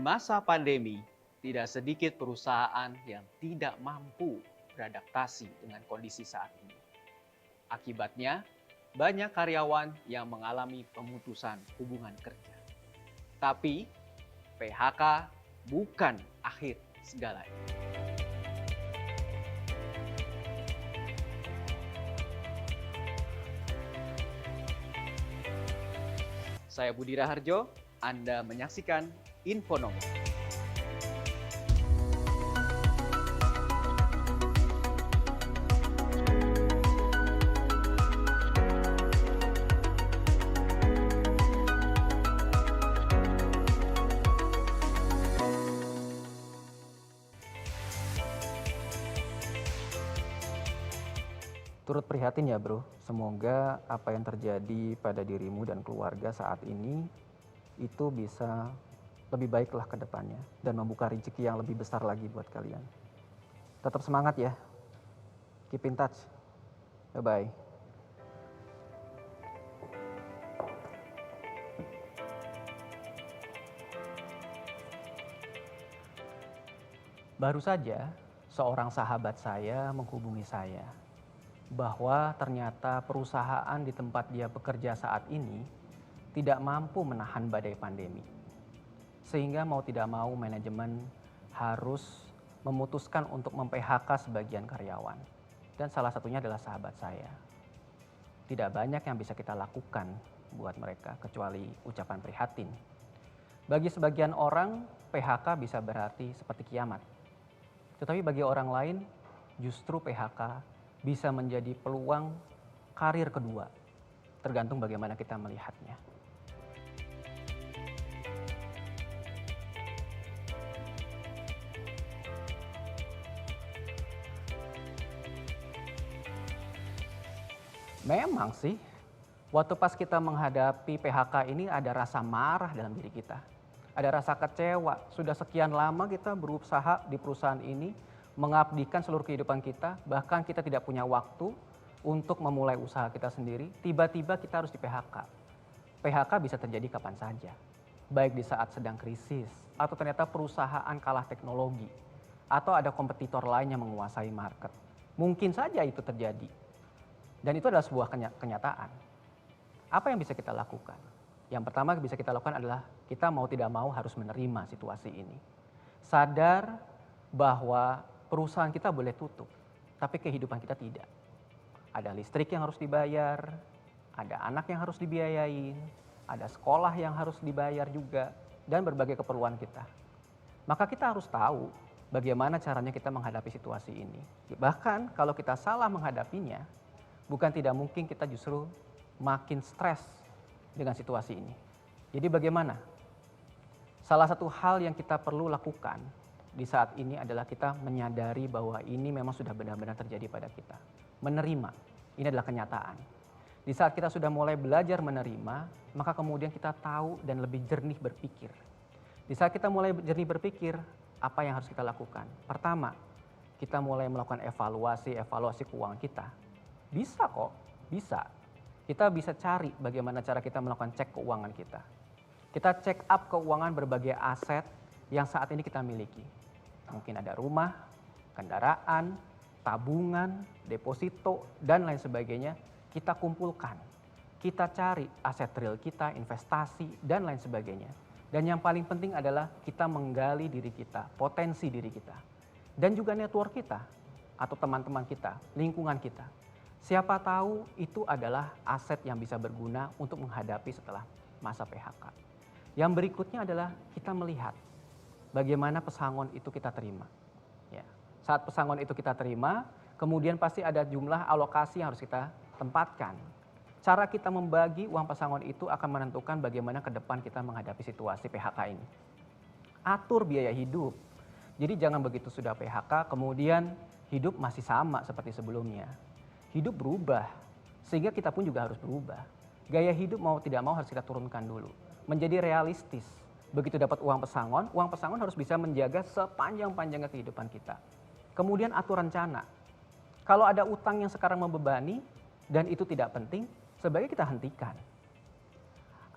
masa pandemi, tidak sedikit perusahaan yang tidak mampu beradaptasi dengan kondisi saat ini. Akibatnya, banyak karyawan yang mengalami pemutusan hubungan kerja. Tapi, PHK bukan akhir segalanya. Saya Budi Raharjo, Anda menyaksikan Infonomo. Turut prihatin ya bro, semoga apa yang terjadi pada dirimu dan keluarga saat ini itu bisa lebih baiklah ke depannya dan membuka rezeki yang lebih besar lagi buat kalian. Tetap semangat ya, keep in touch, bye-bye. Baru saja seorang sahabat saya menghubungi saya bahwa ternyata perusahaan di tempat dia bekerja saat ini tidak mampu menahan badai pandemi. Sehingga mau tidak mau manajemen harus memutuskan untuk mem-PHK sebagian karyawan. Dan salah satunya adalah sahabat saya. Tidak banyak yang bisa kita lakukan buat mereka kecuali ucapan prihatin. Bagi sebagian orang, PHK bisa berarti seperti kiamat. Tetapi bagi orang lain, justru PHK bisa menjadi peluang karir kedua, tergantung bagaimana kita melihatnya. Memang sih, waktu pas kita menghadapi PHK ini ada rasa marah dalam diri kita. Ada rasa kecewa, sudah sekian lama kita berusaha di perusahaan ini, mengabdikan seluruh kehidupan kita, bahkan kita tidak punya waktu untuk memulai usaha kita sendiri, tiba-tiba kita harus di PHK. PHK bisa terjadi kapan saja, baik di saat sedang krisis, atau ternyata perusahaan kalah teknologi, atau ada kompetitor lain yang menguasai market. Mungkin saja itu terjadi, dan itu adalah sebuah kenyataan. Apa yang bisa kita lakukan? Yang pertama bisa kita lakukan adalah kita mau tidak mau harus menerima situasi ini. Sadar bahwa perusahaan kita boleh tutup, tapi kehidupan kita tidak. Ada listrik yang harus dibayar, ada anak yang harus dibiayain, ada sekolah yang harus dibayar juga, dan berbagai keperluan kita. Maka kita harus tahu bagaimana caranya kita menghadapi situasi ini. Bahkan kalau kita salah menghadapinya, bukan tidak mungkin kita justru makin stres dengan situasi ini. Jadi bagaimana? Salah satu hal yang kita perlu lakukan di saat ini adalah kita menyadari bahwa ini memang sudah benar-benar terjadi pada kita. Menerima, ini adalah kenyataan. Di saat kita sudah mulai belajar menerima, maka kemudian kita tahu dan lebih jernih berpikir. Di saat kita mulai jernih berpikir, apa yang harus kita lakukan? Pertama, kita mulai melakukan evaluasi keuangan kita. Bisa kok, bisa. Kita bisa cari bagaimana cara kita melakukan cek keuangan kita. Kita check up keuangan berbagai aset yang saat ini kita miliki. Mungkin ada rumah, kendaraan, tabungan, deposito, dan lain sebagainya. Kita kumpulkan, kita cari aset real kita, investasi, dan lain sebagainya. Dan yang paling penting adalah kita menggali diri kita, potensi diri kita. Dan juga network kita, atau teman-teman kita, lingkungan kita. Siapa tahu itu adalah aset yang bisa berguna untuk menghadapi setelah masa PHK. Yang berikutnya adalah kita melihat bagaimana pesangon itu kita terima. Ya. Saat pesangon itu kita terima, kemudian pasti ada jumlah alokasi yang harus kita tempatkan. Cara kita membagi uang pesangon itu akan menentukan bagaimana ke depan kita menghadapi situasi PHK ini. Atur biaya hidup. Jadi jangan begitu sudah PHK, kemudian hidup masih sama seperti sebelumnya. Hidup berubah, sehingga kita pun juga harus berubah. Gaya hidup mau tidak mau harus kita turunkan dulu. Menjadi realistis. Begitu dapat uang pesangon harus bisa menjaga sepanjang-panjangnya kehidupan kita. Kemudian atur rencana. Kalau ada utang yang sekarang membebani dan itu tidak penting, sebaiknya kita hentikan.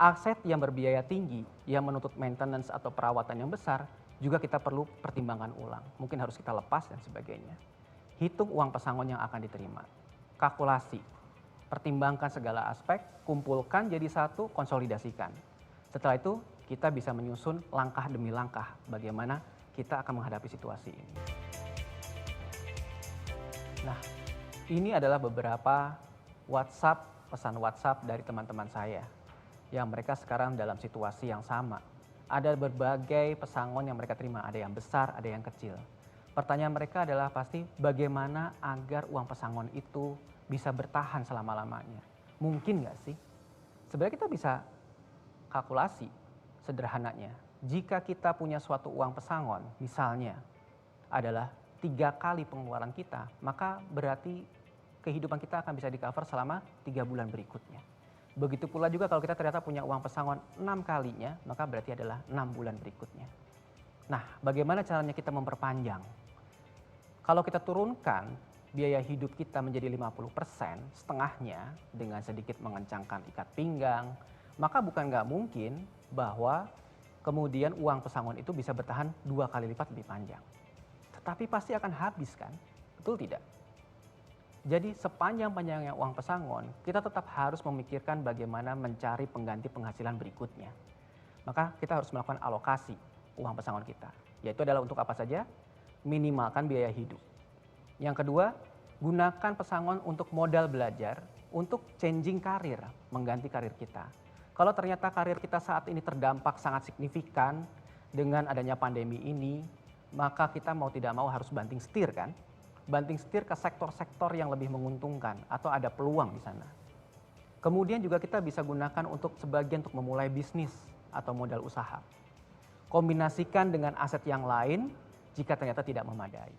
Aset yang berbiaya tinggi, yang menuntut maintenance atau perawatan yang besar, juga kita perlu pertimbangkan ulang. Mungkin harus kita lepas dan sebagainya. Hitung uang pesangon yang akan diterima. Kalkulasi, pertimbangkan segala aspek, kumpulkan jadi satu, konsolidasikan. Setelah itu kita bisa menyusun langkah demi langkah bagaimana kita akan menghadapi situasi ini. Nah, ini adalah beberapa pesan WhatsApp dari teman-teman saya yang mereka sekarang dalam situasi yang sama. Ada berbagai pesangon yang mereka terima, ada yang besar, ada yang kecil. Pertanyaan mereka adalah pasti bagaimana agar uang pesangon itu bisa bertahan selama-lamanya. Mungkin nggak sih? Sebenarnya kita bisa kalkulasi sederhananya. Jika kita punya suatu uang pesangon, misalnya adalah 3 kali pengeluaran kita, maka berarti kehidupan kita akan bisa di-cover selama 3 bulan berikutnya. Begitu pula juga kalau kita ternyata punya uang pesangon 6 kalinya, maka berarti adalah 6 bulan berikutnya. Nah, bagaimana caranya kita memperpanjang? Kalau kita turunkan biaya hidup kita menjadi 50%, setengahnya dengan sedikit mengencangkan ikat pinggang, maka bukan nggak mungkin bahwa kemudian uang pesangon itu bisa bertahan 2 kali lipat lebih panjang. Tetapi pasti akan habis kan? Betul tidak? Jadi sepanjang-panjangnya uang pesangon, kita tetap harus memikirkan bagaimana mencari pengganti penghasilan berikutnya. Maka kita harus melakukan alokasi uang pesangon kita. Yaitu adalah untuk apa saja? Minimalkan biaya hidup. Yang kedua, gunakan pesangon untuk modal belajar, untuk changing karir, mengganti karir kita. Kalau ternyata karir kita saat ini terdampak sangat signifikan dengan adanya pandemi ini, maka kita mau tidak mau harus banting setir kan? Banting setir ke sektor-sektor yang lebih menguntungkan atau ada peluang di sana. Kemudian juga kita bisa gunakan untuk sebagian untuk memulai bisnis atau modal usaha. Kombinasikan dengan aset yang lain jika ternyata tidak memadai.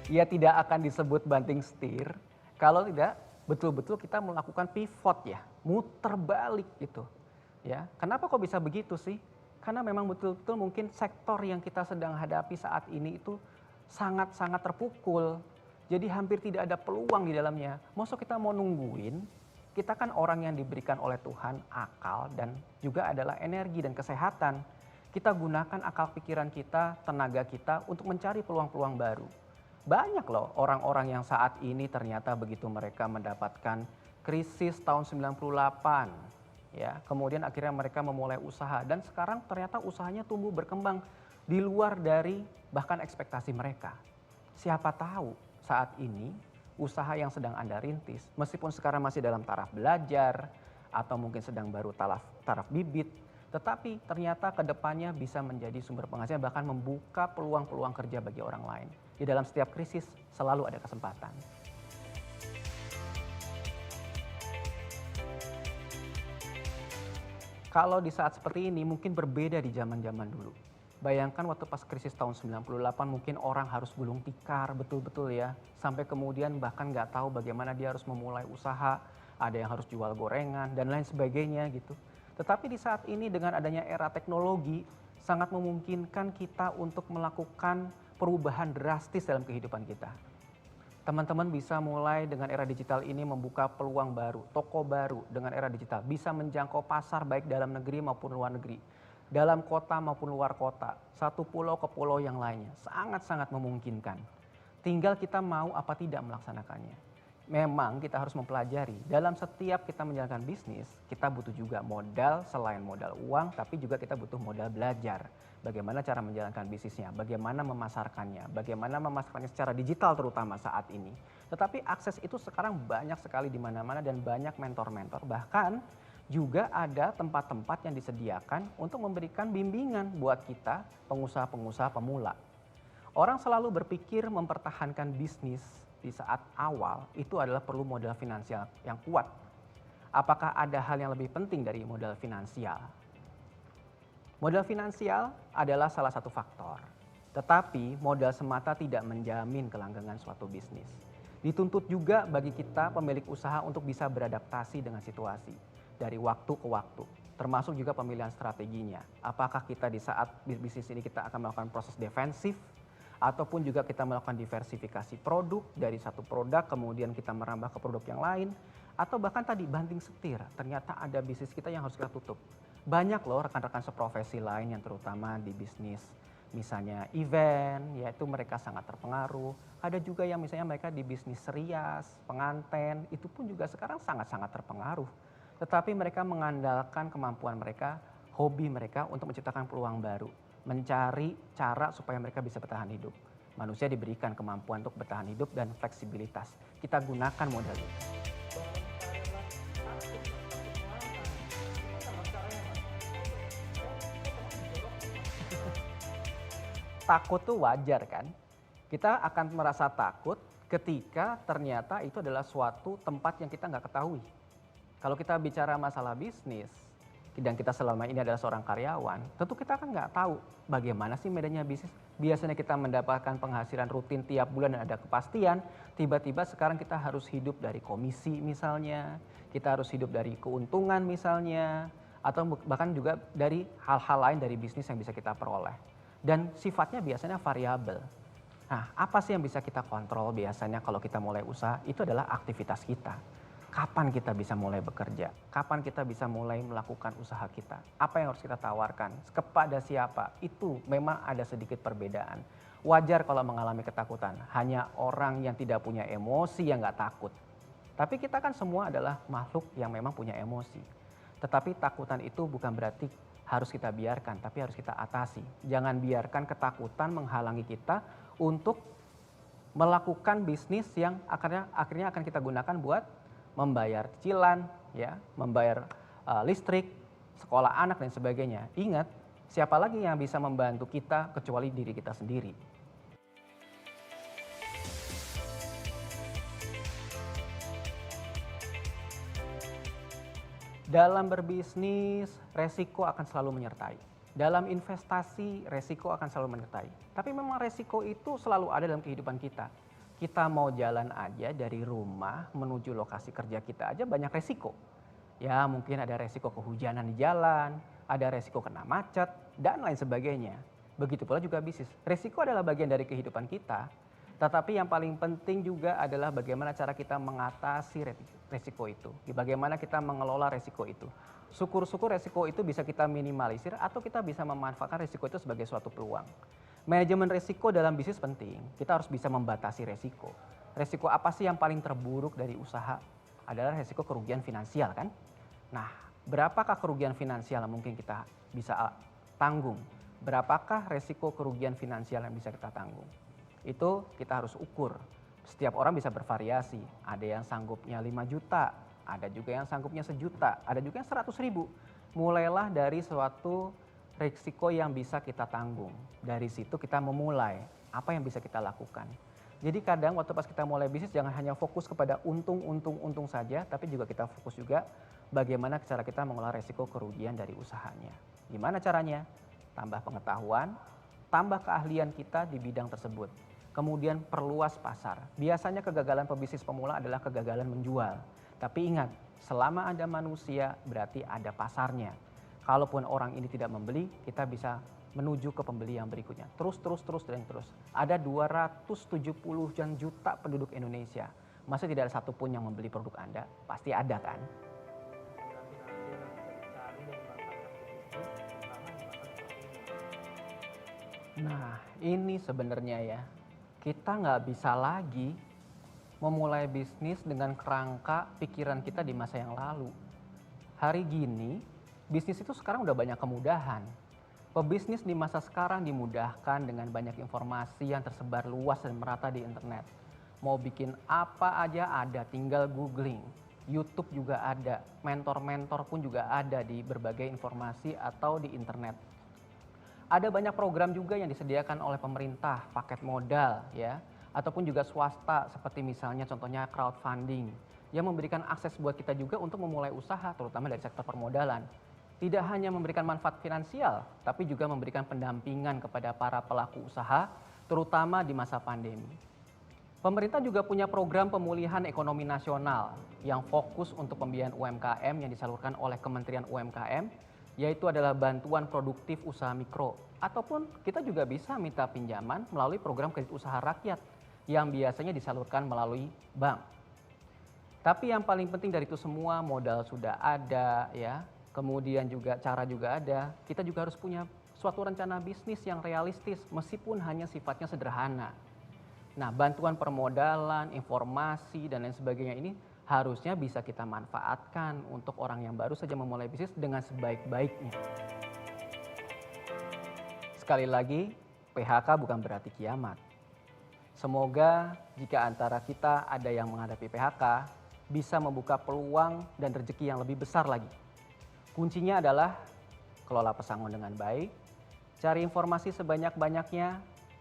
Ia tidak akan disebut banting setir kalau tidak betul-betul kita melakukan pivot ya, muter balik gitu. Ya, kenapa kok bisa begitu sih? Karena memang betul-betul mungkin sektor yang kita sedang hadapi saat ini itu sangat-sangat terpukul. Jadi hampir tidak ada peluang di dalamnya. Masa kita mau nungguin? Kita kan orang yang diberikan oleh Tuhan akal dan juga adalah energi dan kesehatan. Kita gunakan akal pikiran kita, tenaga kita untuk mencari peluang-peluang baru. Banyak loh orang-orang yang saat ini ternyata begitu mereka mendapatkan krisis tahun 98. Ya, kemudian akhirnya mereka memulai usaha dan sekarang ternyata usahanya tumbuh berkembang di luar dari bahkan ekspektasi mereka. Siapa tahu saat ini usaha yang sedang Anda rintis, meskipun sekarang masih dalam taraf belajar atau mungkin sedang baru taraf bibit, tetapi ternyata kedepannya bisa menjadi sumber penghasilan bahkan membuka peluang-peluang kerja bagi orang lain. Di dalam setiap krisis selalu ada kesempatan. Kalau di saat seperti ini mungkin berbeda di zaman-zaman dulu. Bayangkan waktu pas krisis tahun 98 mungkin orang harus gulung tikar betul-betul ya. Sampai kemudian bahkan nggak tahu bagaimana dia harus memulai usaha. Ada yang harus jual gorengan dan lain sebagainya gitu. Tetapi di saat ini dengan adanya era teknologi sangat memungkinkan kita untuk melakukan perubahan drastis dalam kehidupan kita. Teman-teman bisa mulai dengan era digital ini membuka peluang baru, toko baru dengan era digital. Bisa menjangkau pasar baik dalam negeri maupun luar negeri. Dalam kota maupun luar kota, satu pulau ke pulau yang lainnya. Sangat-sangat memungkinkan. Tinggal kita mau apa tidak melaksanakannya. Memang kita harus mempelajari, dalam setiap kita menjalankan bisnis, kita butuh juga modal selain modal uang, tapi juga kita butuh modal belajar. Bagaimana cara menjalankan bisnisnya, bagaimana memasarkannya secara digital terutama saat ini. Tetapi akses itu sekarang banyak sekali di mana-mana dan banyak mentor-mentor. Bahkan juga ada tempat-tempat yang disediakan untuk memberikan bimbingan buat kita pengusaha-pengusaha pemula. Orang selalu berpikir mempertahankan bisnis di saat awal itu adalah perlu modal finansial yang kuat. Apakah ada hal yang lebih penting dari modal finansial? Modal finansial adalah salah satu faktor, tetapi modal semata tidak menjamin kelanggengan suatu bisnis. Dituntut juga bagi kita pemilik usaha untuk bisa beradaptasi dengan situasi dari waktu ke waktu, termasuk juga pemilihan strateginya. Apakah kita di saat bisnis ini kita akan melakukan proses defensif ataupun juga kita melakukan diversifikasi produk dari satu produk kemudian kita merambah ke produk yang lain, atau bahkan tadi banting setir, ternyata ada bisnis kita yang harus kita tutup. Banyak loh rekan-rekan seprofesi lain yang terutama di bisnis misalnya event, yaitu mereka sangat terpengaruh. Ada juga yang misalnya mereka di bisnis rias, pengantin, itu pun juga sekarang sangat-sangat terpengaruh. Tetapi mereka mengandalkan kemampuan mereka, hobi mereka untuk menciptakan peluang baru, mencari cara supaya mereka bisa bertahan hidup. Manusia diberikan kemampuan untuk bertahan hidup dan fleksibilitas. Kita gunakan modal itu. Takut tuh wajar kan? Kita akan merasa takut ketika ternyata itu adalah suatu tempat yang kita nggak ketahui. Kalau kita bicara masalah bisnis, dan kita selama ini adalah seorang karyawan, tentu kita kan nggak tahu bagaimana sih medannya bisnis. Biasanya kita mendapatkan penghasilan rutin tiap bulan dan ada kepastian, tiba-tiba sekarang kita harus hidup dari komisi misalnya, kita harus hidup dari keuntungan misalnya, atau bahkan juga dari hal-hal lain dari bisnis yang bisa kita peroleh. Dan sifatnya biasanya variabel. Nah, apa sih yang bisa kita kontrol biasanya kalau kita mulai usaha? Itu adalah aktivitas kita. Kapan kita bisa mulai bekerja? Kapan kita bisa mulai melakukan usaha kita? Apa yang harus kita tawarkan? Kepada siapa? Itu memang ada sedikit perbedaan. Wajar kalau mengalami ketakutan. Hanya orang yang tidak punya emosi yang nggak takut. Tapi kita kan semua adalah makhluk yang memang punya emosi. Tetapi takutan itu bukan berarti harus kita biarkan, tapi harus kita atasi. Jangan biarkan ketakutan menghalangi kita untuk melakukan bisnis yang akhirnya akan kita gunakan buat membayar cicilan, ya, membayar listrik, sekolah anak dan sebagainya. Ingat, siapa lagi yang bisa membantu kita kecuali diri kita sendiri. Dalam berbisnis, resiko akan selalu menyertai. Dalam investasi, resiko akan selalu menyertai. Tapi memang resiko itu selalu ada dalam kehidupan kita. Kita mau jalan aja dari rumah menuju lokasi kerja kita aja banyak resiko. Ya mungkin ada resiko kehujanan di jalan, ada resiko kena macet, dan lain sebagainya. Begitu pula juga bisnis. Resiko adalah bagian dari kehidupan kita. Tetapi yang paling penting juga adalah bagaimana cara kita mengatasi resiko itu. Bagaimana kita mengelola resiko itu. Syukur-syukur resiko itu bisa kita minimalisir atau kita bisa memanfaatkan resiko itu sebagai suatu peluang. Manajemen resiko dalam bisnis penting. Kita harus bisa membatasi resiko. Resiko apa sih yang paling terburuk dari usaha? Adalah resiko kerugian finansial kan? Nah, berapakah kerugian finansial yang mungkin kita bisa tanggung? Berapakah resiko kerugian finansial yang bisa kita tanggung? Itu kita harus ukur. Setiap orang bisa bervariasi. Ada yang sanggupnya 5 juta, ada juga yang sanggupnya 1 juta, ada juga yang 100 ribu. Mulailah dari suatu risiko yang bisa kita tanggung. Dari situ kita memulai apa yang bisa kita lakukan. Jadi kadang waktu pas kita mulai bisnis jangan hanya fokus kepada untung saja, tapi juga kita fokus juga bagaimana cara kita mengelola risiko kerugian dari usahanya. Gimana caranya? Tambah pengetahuan, tambah keahlian kita di bidang tersebut. Kemudian perluas pasar. Biasanya kegagalan pebisnis pemula adalah kegagalan menjual. Tapi ingat, selama ada manusia berarti ada pasarnya. Kalaupun orang ini tidak membeli, kita bisa menuju ke pembeli yang berikutnya. Terus. Ada 270 juta penduduk Indonesia. Masa tidak ada satupun yang membeli produk Anda? Pasti ada kan? Nah, ini sebenarnya ya, kita nggak bisa lagi memulai bisnis dengan kerangka pikiran kita di masa yang lalu. Hari gini, bisnis itu sekarang udah banyak kemudahan. Pebisnis di masa sekarang dimudahkan dengan banyak informasi yang tersebar luas dan merata di internet. Mau bikin apa aja ada, tinggal googling. YouTube juga ada, mentor-mentor pun juga ada di berbagai informasi atau di internet. Ada banyak program juga yang disediakan oleh pemerintah, paket modal ya, ataupun juga swasta seperti misalnya contohnya crowdfunding yang memberikan akses buat kita juga untuk memulai usaha terutama dari sektor permodalan. Tidak hanya memberikan manfaat finansial, tapi juga memberikan pendampingan kepada para pelaku usaha terutama di masa pandemi. Pemerintah juga punya program pemulihan ekonomi nasional yang fokus untuk pembiayaan UMKM yang disalurkan oleh Kementerian UMKM, yaitu adalah bantuan produktif usaha mikro. Ataupun kita juga bisa minta pinjaman melalui program kredit usaha rakyat yang biasanya disalurkan melalui bank. Tapi yang paling penting dari itu semua, modal sudah ada ya, kemudian juga cara juga ada. Kita juga harus punya suatu rencana bisnis yang realistis meskipun hanya sifatnya sederhana. Nah, bantuan permodalan, informasi dan lain sebagainya ini harusnya bisa kita manfaatkan untuk orang yang baru saja memulai bisnis dengan sebaik-baiknya. Sekali lagi, PHK bukan berarti kiamat. Semoga jika antara kita ada yang menghadapi PHK, bisa membuka peluang dan rezeki yang lebih besar lagi. Kuncinya adalah kelola pesangon dengan baik, cari informasi sebanyak-banyaknya,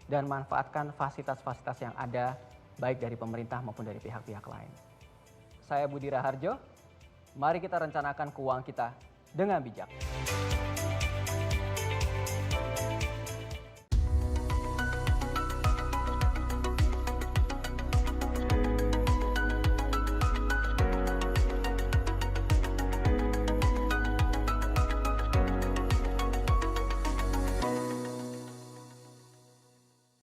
dan manfaatkan fasilitas-fasilitas yang ada, baik dari pemerintah maupun dari pihak-pihak lain. Saya Budi Raharjo, mari kita rencanakan keuangan kita dengan bijak.